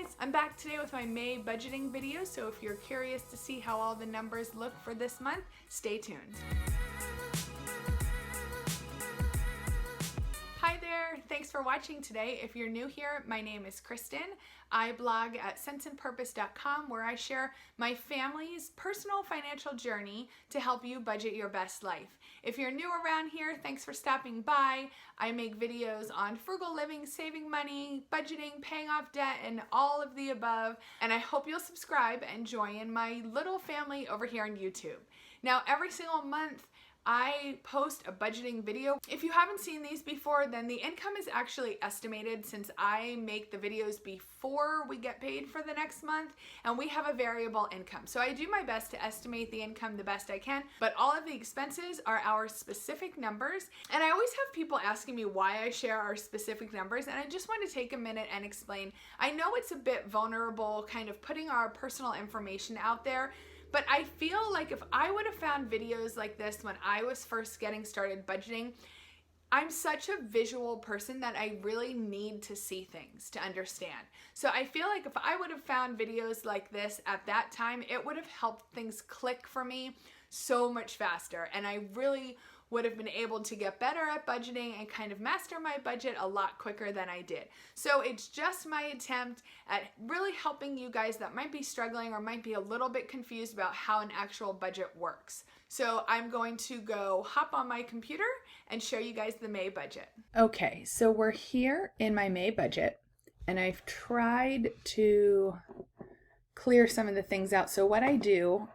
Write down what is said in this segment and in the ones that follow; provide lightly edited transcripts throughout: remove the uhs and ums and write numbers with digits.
guys, I'm back today with my May budgeting video, so if you're curious to see how all the numbers look for this month, stay tuned. Hi there, thanks for watching today. If you're new here, my name is Kristin. I blog at senseandpurpose.com where I share my family's personal financial journey to help you budget your best life. If you're new around here, thanks for stopping by. I make videos on frugal living, saving money, budgeting, paying off debt, and all of the above. And I hope you'll subscribe and join my little family over here on YouTube. Now, every single month, I post a budgeting video. If you haven't seen these before, then the income is actually estimated since I make the videos before we get paid for the next month, and we have a variable income. So I do my best to estimate the income the best I can, but all of the expenses are our specific numbers. And I always have people asking me why I share our specific numbers, and I just want to take a minute and explain. I know it's a bit vulnerable, kind of putting our personal information out there, but I feel like if I would have found videos like this when I was first getting started budgeting, I'm such a visual person that I really need to see things to understand. So I feel like if I would have found videos like this at that time, it would have helped things click for me so much faster. And I really would have been able to get better at budgeting and kind of master my budget a lot quicker than I did. So it's just my attempt at really helping you guys that might be struggling or might be a little bit confused about how an actual budget works. So I'm going to go hop on my computer and show you guys the May budget. Okay, so we're here in my May budget, and I've tried to clear some of the things out. So what I do,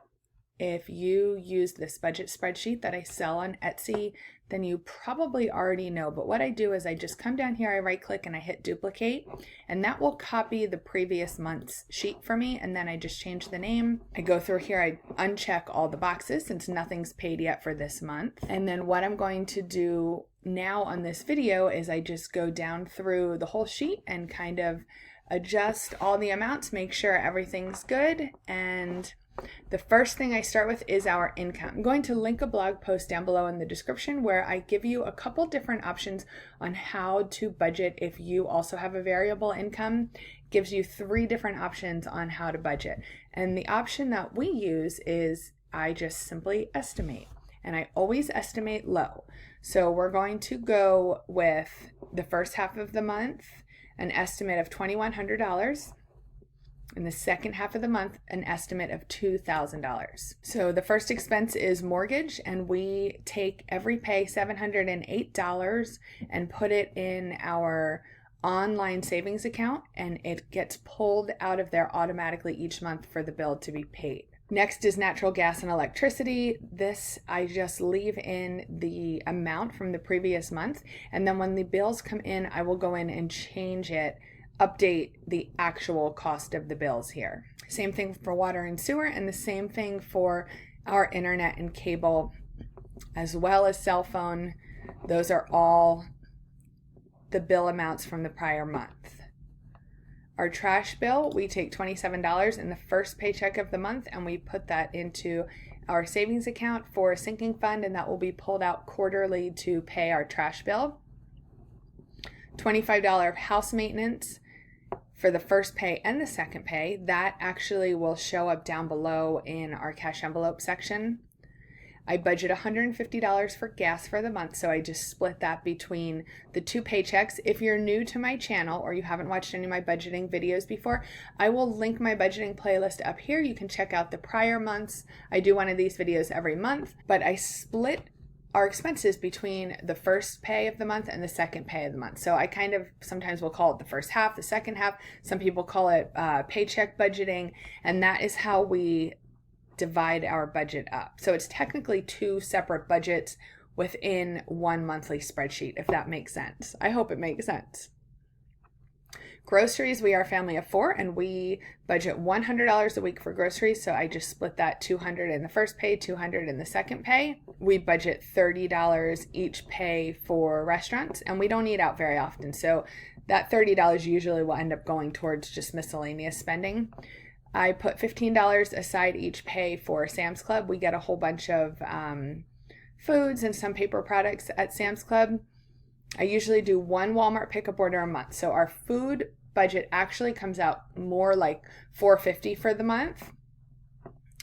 if you use this budget spreadsheet that I sell on Etsy, then you probably already know. But what I do is I just come down here, I right click and I hit duplicate, and that will copy the previous month's sheet for me. And then I just change the name. I go through here, I uncheck all the boxes since nothing's paid yet for this month. And then what I'm going to do now on this video is I just go down through the whole sheet and kind of adjust all the amounts, make sure everything's good. And the first thing I start with is our income. I'm going to link a blog post down below in the description where I give you a couple different options on how to budget if you also have a variable income. It gives you 3 different options on how to budget. And the option that we use is I just simply estimate. And I always estimate low. So we're going to go with the first half of the month, an estimate of $2,100. In the second half of the month, an estimate of $2,000. So the first expense is mortgage, and we take every pay $708 and put it in our online savings account, and it gets pulled out of there automatically each month for the bill to be paid. Next is natural gas and electricity. This I just leave in the amount from the previous month, and then when the bills come in, I will go in and change it, update the actual cost of the bills here. Same thing for water and sewer, and the same thing for our internet and cable, as well as cell phone. Those are all the bill amounts from the prior month. Our trash bill, we take $27 in the first paycheck of the month, and we put that into our savings account for a sinking fund, and that will be pulled out quarterly to pay our trash bill. $25 house maintenance for the first pay and the second pay. That actually will show up down below in our cash envelope section. I budget $150 for gas for the month, so I just split that between the 2 paychecks. If you're new to my channel or you haven't watched any of my budgeting videos before, I will link my budgeting playlist up here. You can check out the prior months. I do one of these videos every month, but I split our expenses between the first pay of the month and the second pay of the month. So I kind of sometimes will call it the first half, the second half. Some people call it paycheck budgeting, and that is how we divide our budget up. So it's technically 2 separate budgets within one monthly spreadsheet, if that makes sense. I hope it makes sense. Groceries, we are a family of 4, and we budget $100 a week for groceries. So I just split that $200 in the first pay, $200 in the second pay. We budget $30 each pay for restaurants, and we don't eat out very often. So that $30 usually will end up going towards just miscellaneous spending. I put $15 aside each pay for Sam's Club. We get a whole bunch of foods and some paper products at Sam's Club. I usually do 1 Walmart pickup order a month. So our food budget actually comes out more like $4.50 for the month.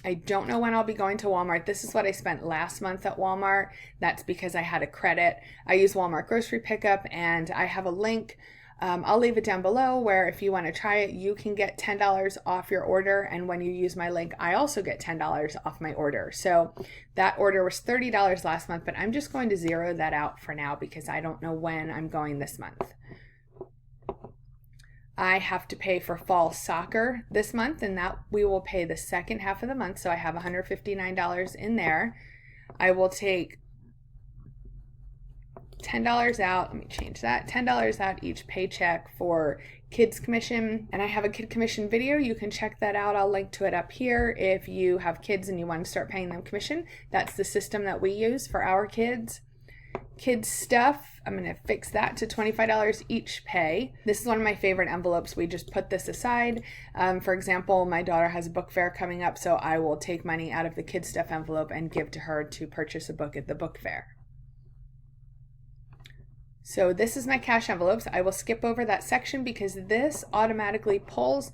I don't know when I'll be going to Walmart. This is what I spent last month at Walmart. That's because I had a credit. I use Walmart grocery pickup, and I have a link. I'll leave it down below where if you want to try it, you can get $10 off your order. And when you use my link, I also get $10 off my order. So that order was $30 last month, but I'm just going to zero that out for now because I don't know when I'm going this month. I have to pay for fall soccer this month, and that we will pay the second half of the month. So I have $159 in there. I will take $10 out. Let me change that. $10 out each paycheck for kids commission. And I have a kid commission video. You can check that out. I'll link to it up here. If you have kids and you want to start paying them commission, that's the system that we use for our kids. Kids stuff, I'm going to fix that to $25 each pay. This is one of my favorite envelopes. We just put this aside. For example, my daughter has a book fair coming up, so I will take money out of the kids stuff envelope and give to her to purchase a book at the book fair. So this is my cash envelopes. I will skip over that section because this automatically pulls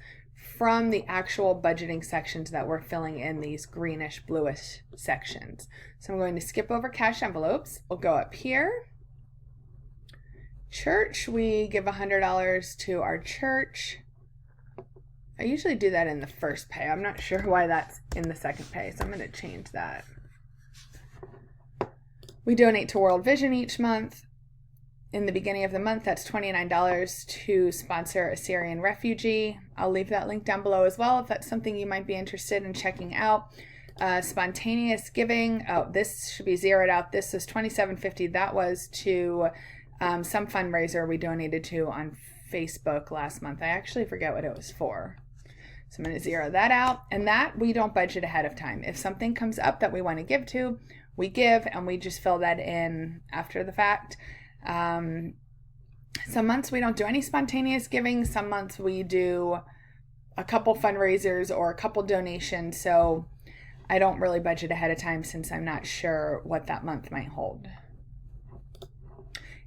from the actual budgeting sections that we're filling in, these greenish bluish sections. So I'm going to skip over cash envelopes. We'll go up here. Church, we give $100 to our church. I usually do that in the first pay. I'm not sure why that's in the second pay, so I'm going to change that. We donate to World Vision each month. In the beginning of the month, that's $29 to sponsor a Syrian refugee. I'll leave that link down below as well if that's something you might be interested in checking out. Spontaneous giving, oh, this should be zeroed out. This is $27.50. That was to some fundraiser we donated to on Facebook last month. I actually forget what it was for. So I'm going to zero that out. And that we don't budget ahead of time. If something comes up that we want to give to, we give, and we just fill that in after the fact. Some months we don't do any spontaneous giving. Some months we do a couple fundraisers or a couple donations. So I don't really budget ahead of time since I'm not sure what that month might hold.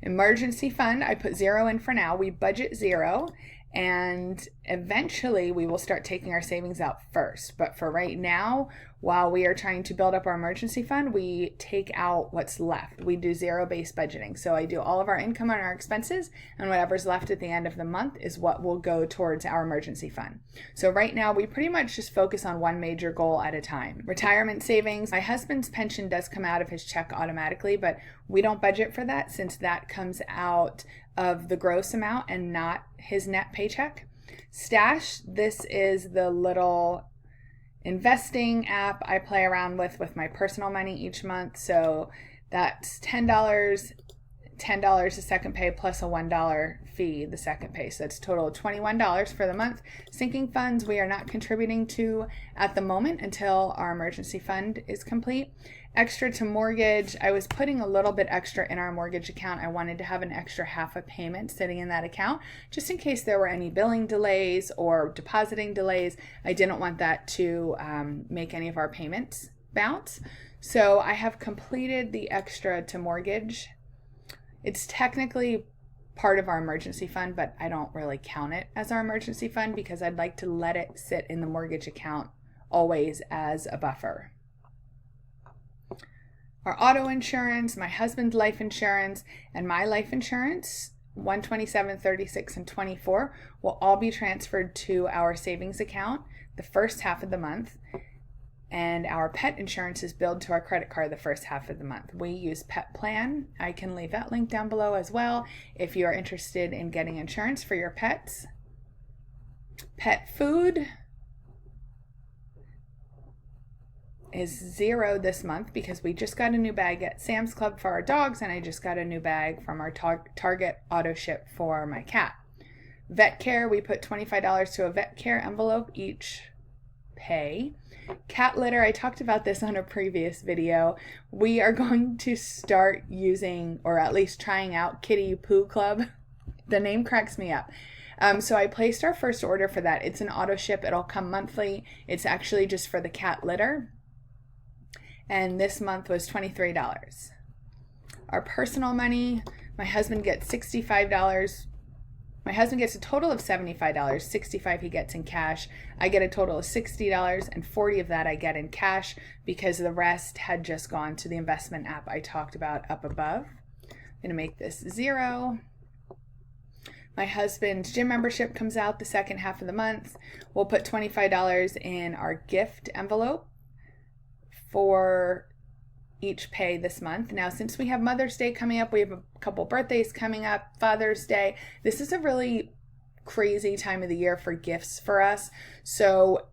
Emergency fund, I put zero in for now. We budget zero, and eventually we will start taking our savings out first. But for right now, while we are trying to build up our emergency fund, we take out what's left. We do zero-based budgeting. So I do all of our income and our expenses, and whatever's left at the end of the month is what will go towards our emergency fund. So right now, we pretty much just focus on one major goal at a time. Retirement savings. My husband's pension does come out of his check automatically, but we don't budget for that since that comes out of the gross amount and not his net paycheck. Stash, this is the little investing app I play around with my personal money each month. So that's $10 the second pay plus a $1 fee the second pay. So that's a total of $21 for the month. Sinking funds we are not contributing to at the moment until our emergency fund is complete. Extra to mortgage, I was putting a little bit extra in our mortgage account. I wanted to have an extra half a payment sitting in that account just in case there were any billing delays or depositing delays. I didn't want that to make any of our payments bounce. So I have completed the extra to mortgage. It's technically part of our emergency fund, but I don't really count it as our emergency fund because I'd like to let it sit in the mortgage account always as a buffer. Our auto insurance, my husband's life insurance, and my life insurance, 127, 36, and 24, will all be transferred to our savings account the first half of the month. And our pet insurance is billed to our credit card the first half of the month. We use Pet Plan. I can leave that link down below as well if you are interested in getting insurance for your pets. Pet food is zero this month because we just got a new bag at Sam's Club for our dogs, and I just got a new bag from our Target auto ship for my cat. Vet care, we put $25 to a vet care envelope each pay. Cat litter, I talked about this on a previous video. We are going to start using, or at least trying out, Kitty Poo Club. The name cracks me up. So I placed our first order for that. It's an auto ship. It'll come monthly. It's actually just for the cat litter. And this month was $23. Our personal money, my husband gets $65 My husband gets a total of $75, $65 he gets in cash. I get a total of $60, and $40 of that I get in cash because the rest had just gone to the investment app I talked about up above. I'm going to make this 0. My husband's gym membership comes out the second half of the month. We'll put $25 in our gift envelope for each pay this month. Now, since we have Mother's Day coming up, we have a couple birthdays coming up, Father's Day. This is a really crazy time of the year for gifts for us. So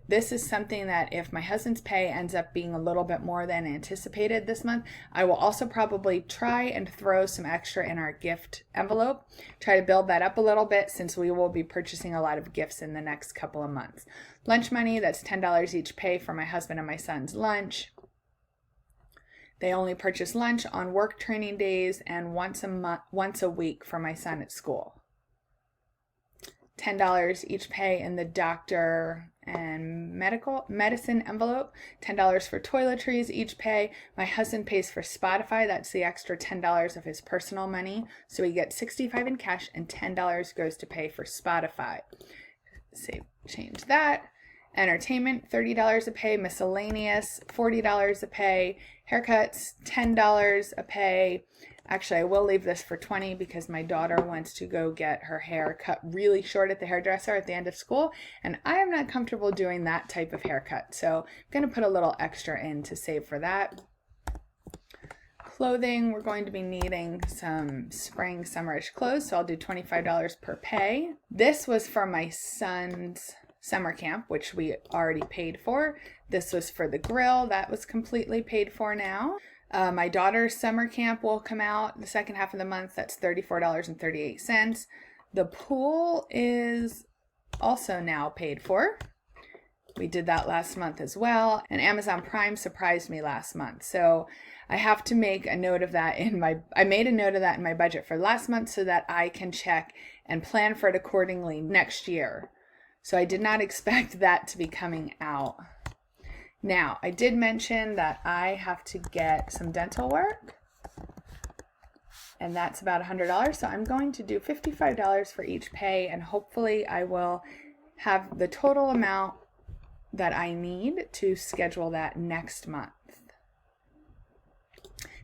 this is something that if my husband's pay ends up being a little bit more than anticipated this month, I will also probably try and throw some extra in our gift envelope, try to build that up a little bit since we will be purchasing a lot of gifts in the next couple of months. Lunch money, that's $10 each pay for my husband and my son's lunch. They only purchase lunch on work training days and once a week for my son at school. $10 each pay in the doctor and medicine envelope. $10 for toiletries each pay. My husband pays for Spotify. That's the extra $10 of his personal money. So he gets $65 in cash and $10 goes to pay for Spotify. Change that. Entertainment, $30 a pay. Miscellaneous, $40 a pay. Haircuts, $10 a pay. Actually, I will leave this for $20 because my daughter wants to go get her hair cut really short at the hairdresser at the end of school, and I am not comfortable doing that type of haircut. So I'm going to put a little extra in to save for that. Clothing, we're going to be needing some spring, summerish clothes, so I'll do $25 per pay. This was for my son's summer camp, which we already paid for. This was for the grill. That was completely paid for now. My daughter's summer camp will come out the second half of the month. That's $34.38. The pool is also now paid for. We did that last month as well. And Amazon Prime surprised me last month. So I have to make a note of that I made a note of that in my budget for last month so that I can check and plan for it accordingly next year. So I did not expect that to be coming out. Now, I did mention that I have to get some dental work, and that's about $100. So I'm going to do $55 for each pay, and hopefully I will have the total amount that I need to schedule that next month.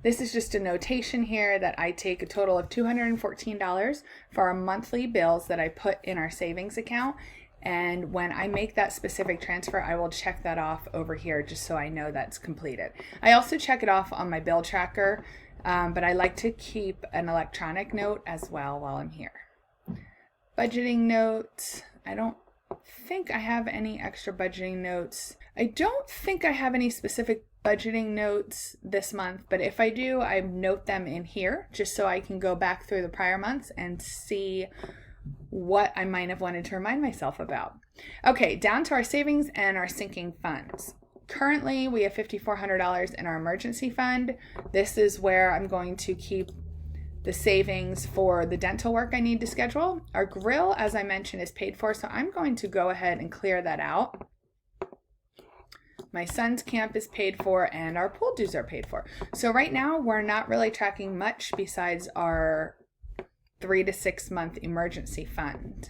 This is just a notation here that I take a total of $214 for our monthly bills that I put in our savings account. And when I make that specific transfer, I will check that off over here just so I know that's completed. I also check it off on my bill tracker, but I like to keep an electronic note as well while I'm here. Budgeting notes. I don't think I have any extra budgeting notes. I don't think I have any specific budgeting notes this month, but if I do, I note them in here just so I can go back through the prior months and see what I might have wanted to remind myself about. Okay, down to our savings and our sinking funds. Currently, we have $5,400 in our emergency fund. This is where I'm going to keep the savings for the dental work I need to schedule. Our grill, as I mentioned, is paid for, so I'm going to go ahead and clear that out. My son's camp is paid for, and our pool dues are paid for. So right now, we're not really tracking much besides our 3 to 6 month emergency fund.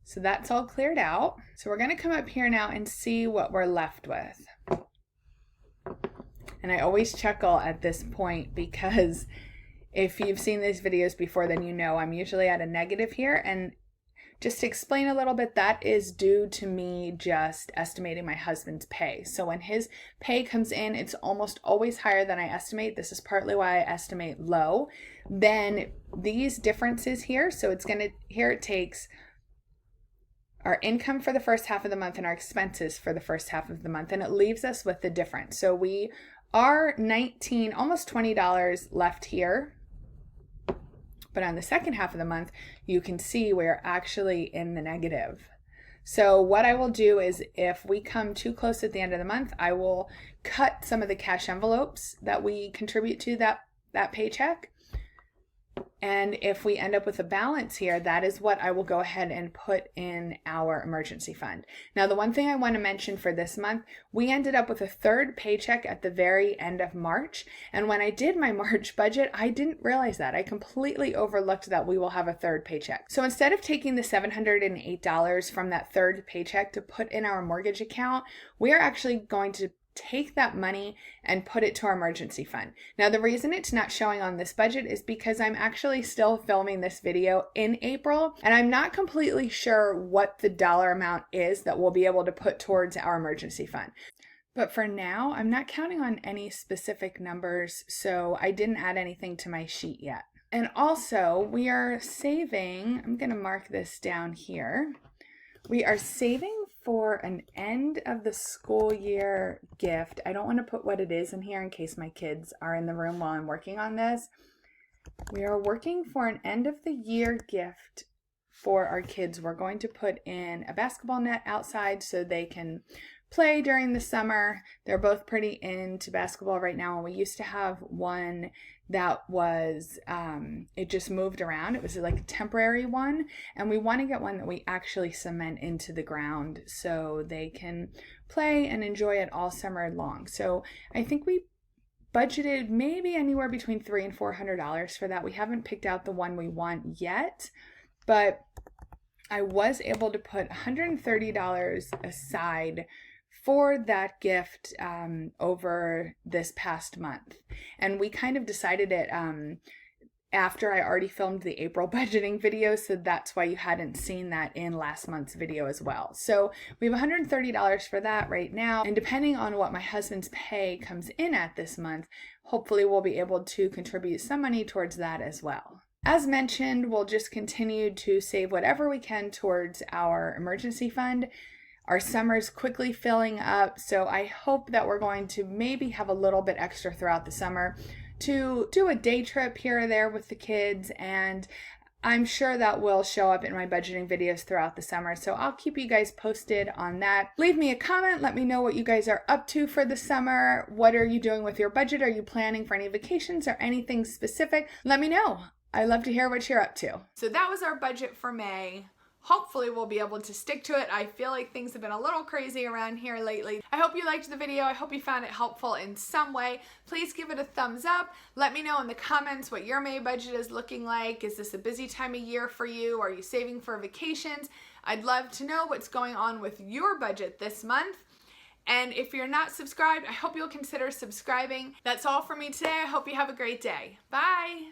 So that's all cleared out. So we're going to come up here now and see what we're left with. And I always chuckle at this point because if you've seen these videos before, then you know I'm usually at a negative here. And just to explain a little bit, that is due to me just estimating my husband's pay. So when his pay comes in, it's almost always higher than I estimate. This is partly why I estimate low. Then these differences here, so here it takes our income for the first half of the month and our expenses for the first half of the month, and it leaves us with the difference. So we are almost $20 left here. But on the second half of the month, you can see we're actually in the negative. So what I will do is if we come too close at the end of the month, I will cut some of the cash envelopes that we contribute to that paycheck And if we end up with a balance here, that is what I will go ahead and put in our emergency fund. Now, the one thing I want to mention for this month, we ended up with a third paycheck at the very end of March. And when I did my March budget, I didn't realize that. I completely overlooked that we will have a third paycheck. So instead of taking the $708 from that third paycheck to put in our mortgage account, we are actually going to take that money and put it to our emergency fund. Now, the reason it's not showing on this budget is because I'm actually still filming this video in April, and I'm not completely sure what the dollar amount is that we'll be able to put towards our emergency fund. But for now, I'm not counting on any specific numbers, so I didn't add anything to my sheet yet. And also, we are saving, I'm going to mark this down here. We are saving for an end of the school year gift. I don't want to put what it is in here in case my kids are in the room while I'm working on this. We are working for an end of the year gift for our kids. We're going to put in a basketball net outside so they can play during the summer. They're both pretty into basketball right now, and we used to have one that was, it just moved around. It was like a temporary one, and we want to get one that we actually cement into the ground so they can play and enjoy it all summer long. So I think we budgeted maybe anywhere between $300 and $400 for that. We haven't picked out the one we want yet, but I was able to put $130 aside for that gift over this past month. And we kind of decided it after I already filmed the April budgeting video, so that's why you hadn't seen that in last month's video as well. So we have $130 for that right now, and depending on what my husband's pay comes in at this month, hopefully we'll be able to contribute some money towards that as well. As mentioned, we'll just continue to save whatever we can towards our emergency fund. Our summer's quickly filling up, so I hope that we're going to maybe have a little bit extra throughout the summer to do a day trip here or there with the kids, and I'm sure that will show up in my budgeting videos throughout the summer, so I'll keep you guys posted on that. Leave me a comment, let me know what you guys are up to for the summer. What are you doing with your budget? Are you planning for any vacations or anything specific? Let me know. I love to hear what you're up to. So that was our budget for May. Hopefully we'll be able to stick to it. I feel like things have been a little crazy around here lately. I hope you liked the video. I hope you found it helpful in some way. Please give it a thumbs up. Let me know in the comments what your May budget is looking like. Is this a busy time of year for you? Are you saving for vacations? I'd love to know what's going on with your budget this month. And if you're not subscribed, I hope you'll consider subscribing. That's all for me today. I hope you have a great day. Bye.